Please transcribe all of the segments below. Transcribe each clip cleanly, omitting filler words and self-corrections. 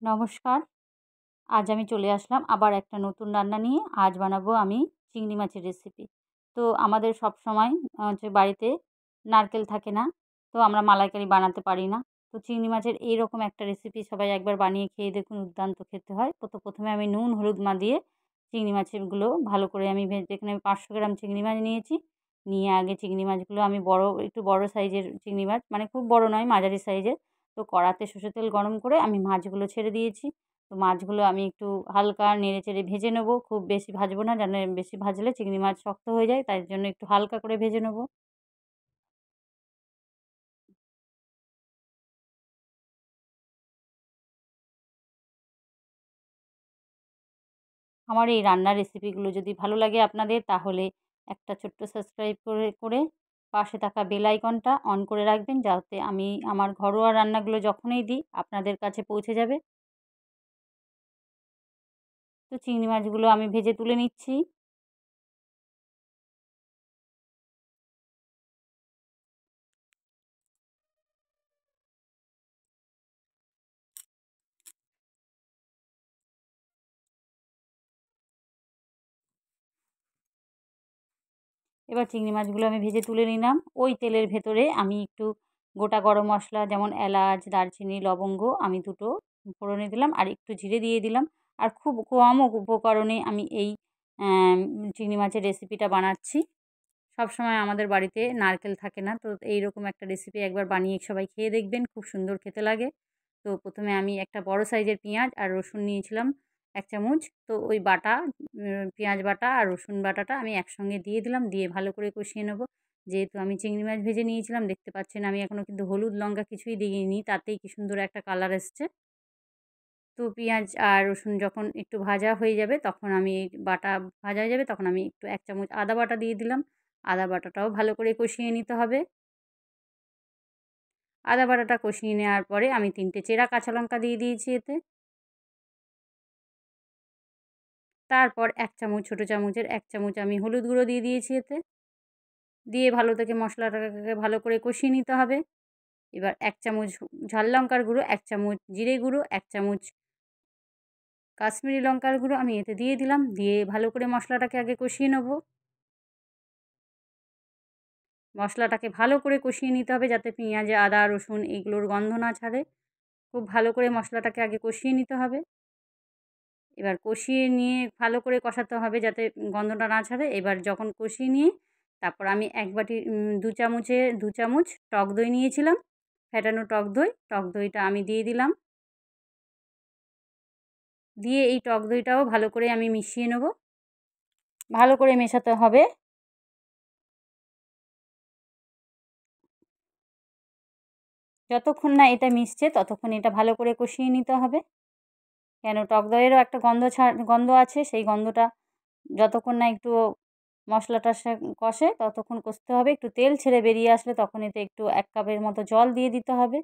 নমস্কার। আজ আমি চলে আসলাম আবার একটা নতুন রান্না নিয়ে। আজ বানাবো আমি চিংড়ি মাছের রেসিপি। তো আমাদের সবসময় হচ্ছে বাড়িতে নারকেল থাকে না। তো আমরা মালাইকারি বানাতে পারি না। তো চিংড়ি মাছের এইরকম একটা রেসিপি সবাই একবার বানিয়ে খেয়ে দেখুন, দুর্দান্ত খেতে হয়। তো প্রথমে আমি নুন, হলুদ মাখিয়ে চিংড়ি মাছগুলো ভালো করে আমি এখানে আমি 500 গ্রাম চিংড়ি মাছ নিয়েছি। নিয়ে আগে চিংড়ি মাছগুলো আমি একটু বড় সাইজের চিংড়ি মাছ, মানে খুব বড় নয়, মাঝারি সাইজের। তো কড়াতে সর্ষের তেল গরম করে আমি মাছগুলো ছেড়ে দিয়েছি। তো মাছগুলো আমি একটু হালকা নেড়েচেড়ে ভেজে নেব। খুব বেশি ভাজবো না, যেন বেশি ভাজলে চিংড়ি মাছ শক্ত হয়ে যায়, তাই জন্য একটু হালকা করে ভেজে নেব। আমার এই রান্নার রেসিপিগুলো যদি ভালো লাগে আপনাদের, তাহলে একটা ছোট্ট সাবস্ক্রাইব করে পাশে থাকা বেল আইকনটা অন করে রাখবেন, যাতে আমি আমার ঘরোয়া রান্নাগুলো যখনই দিই আপনাদের কাছে পৌঁছে যাবে। তো চিংড়ি মাছগুলো আমি ভেজে তুলে নিচ্ছি। এবার চিংড়ি মাছগুলো আমি ভেজে তুলে নিলাম। ওই তেলের ভেতরে আমি একটু গোটা গরম মশলা, যেমন এলাচ, দারচিনি, লবঙ্গ আমি দুটো ফোড়নে দিলাম, আর একটু জিরে দিয়ে দিলাম। আর খুব কম উপকরণে আমি এই চিংড়ি মাছের রেসিপিটা বানাচ্ছি। সবসময় আমাদের বাড়িতে নারকেল থাকে না, তো এইরকম একটা রেসিপি একবার বানিয়ে সবাই খেয়ে দেখবেন, খুব সুন্দর খেতে লাগে। তো প্রথমে আমি একটা বড় সাইজের পেঁয়াজ আর রসুন নিয়েছিলাম 1 চামচ। তো ওই বাটা পেঁয়াজ বাটা আর রসুন বাটাটা আমি একসঙ্গে দিয়ে দিলাম, দিয়ে ভালো করে কষিয়ে নেব। যেহেতু আমি চিংড়ি মাছ ভেজে নিয়েছিলাম, দেখতে পাচ্ছেন আমি এখনও কিন্তু হলুদ লঙ্কা কিছুই দিইনি, তাতেই কি সুন্দর একটা কালার এসছে। তো পেঁয়াজ আর রসুন যখন একটু ভাজা হয়ে যাবে, তখন আমি এই বাটা ভাজা হয়ে যাবে, তখন আমি একটু 1 চামচ আদা বাটা দিয়ে দিলাম। আদা বাটাটাও ভালো করে কষিয়ে নিতে হবে। আদা বাটাটা কষিয়ে নেওয়ার পরে আমি 3টে চেরা কাঁচা লঙ্কা দিয়ে দিয়েছি এতে। তারপর 1 চামচ, ছোটো চামচের 1 চামচ আমি হলুদ গুঁড়ো দিয়ে দিয়েছি এতে। দিয়ে ভালো থেকে মশলাটাকে ভালো করে কষিয়ে নিতে হবে। এবার 1 চামচ ঝাল লঙ্কার গুঁড়ো, 1 চামচ জিরে গুঁড়ো, 1 চামচ কাশ্মীরি লঙ্কার গুঁড়ো আমি এতে দিয়ে দিলাম। দিয়ে ভালো করে মশলাটাকে আগে কষিয়ে নেব। মশলাটাকে ভালো করে কষিয়ে নিতে হবে, যাতে পেঁয়াজ, আদা, রসুন এইগুলোর গন্ধ না ছাড়ে। খুব ভালো করে মশলাটাকে আগে কষিয়ে নিতে হবে। এবার কষিয়ে নিয়ে ভালো করে কষাতে হবে, যাতে গন্ধটা না ছাড়ে। এবার যখন কষিয়ে নিয়ে তারপর আমি 1 বাটি 2 চামচ টক দই নিয়েছিলাম, ফ্যাটানো টক দই। টক দইটা আমি দিয়ে দিলাম। দিয়ে এই টক দইটাও ভালো করে আমি মিশিয়ে নেব। ভালো করে মেশাতে হবে। যতক্ষণ না এটা মিশছে ততক্ষণ এটা ভালো করে কষিয়ে নিতে হবে। কেন, টক দইয়েরও একটা গন্ধ আছে, সেই গন্ধটা যতক্ষণ না একটু মশলাটার কষে ততক্ষণ কষতে হবে। একটু তেল ছেড়ে বেরিয়ে আসলে তখন এতে একটু 1 কাপের মতো জল দিয়ে দিতে হবে।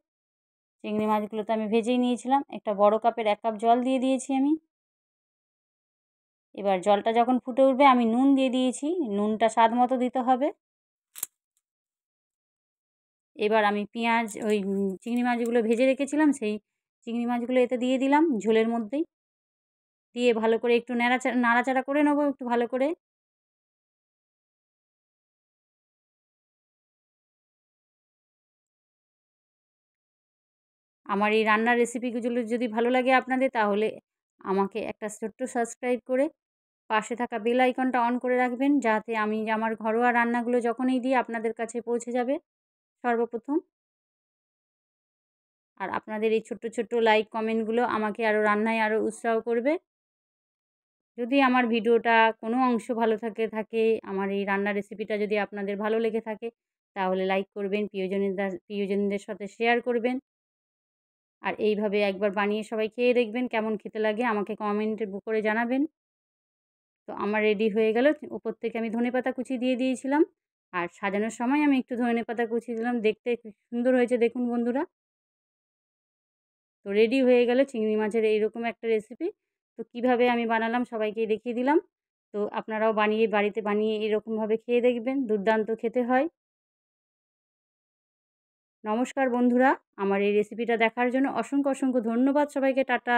চিংড়ি মাছগুলো তো আমি ভেজেই নিয়েছিলাম। একটা বড় কাপের 1 কাপ জল দিয়ে দিয়েছি আমি। এবার জলটা যখন ফুটে উঠবে, আমি নুন দিয়ে দিয়েছি। নুনটা স্বাদ মতো দিতে হবে। এবার আমি পেঁয়াজ ওই চিংড়ি মাছগুলো ভেজে রেখেছিলাম, সেই চিংড়ি মাছগুলো এতে দিয়ে দিলাম ঝোলের মধ্যেই। দিয়ে ভালো করে একটু নাড়াচাড়া করে নেবো একটু ভালো করে। আমার এই রান্নার রেসিপিগুলো যদি ভালো লাগে আপনাদের, তাহলে আমাকে একটা ছোট্ট সাবস্ক্রাইব করে পাশে থাকা বেল আইকনটা অন করে রাখবেন, যাতে আমি আমার ঘরোয়া রান্নাগুলো যখনই দিই আপনাদের কাছে পৌঁছে যাবে সর্বপ্রথম। আর আপনাদের এই ছোট্ট ছোট্ট লাইক কমেন্টগুলো আমাকে আরও রান্নায় আরও উৎসাহ করবে। যদি আমার ভিডিওটা কোনো অংশ ভালো থাকে, আমার এই রান্নার রেসিপিটা যদি আপনাদের ভালো লেগে থাকে, তাহলে লাইক করবেন, প্রিয়জনদের সাথে শেয়ার করবেন। আর এইভাবে একবার বানিয়ে সবাই খেয়ে দেখবেন, কেমন খেতে লাগে আমাকে কমেন্টে করে জানাবেন। তো আমার রেডি হয়ে গেল। উপর থেকে আমি ধনেপাতা কুচি দিয়ে দিয়েছিলাম। আর সাজানোর সময় আমি একটু ধনেপাতা কুচি দিলাম। দেখতে খুব সুন্দর হয়েছে দেখুন বন্ধুরা। তো রেডি হয়ে গেল চিংড়ি মাছের এইরকম একটা রেসিপি। তো কীভাবে আমি বানালাম সবাইকে দেখিয়ে দিলাম। তো আপনারাও বাড়িতে বানিয়ে এরকমভাবে খেয়ে দেখবেন, দুর্দান্ত খেতে হয়। নমস্কার বন্ধুরা, আমার এই রেসিপিটা দেখার জন্য অসংখ্য ধন্যবাদ সবাইকে। টাটা।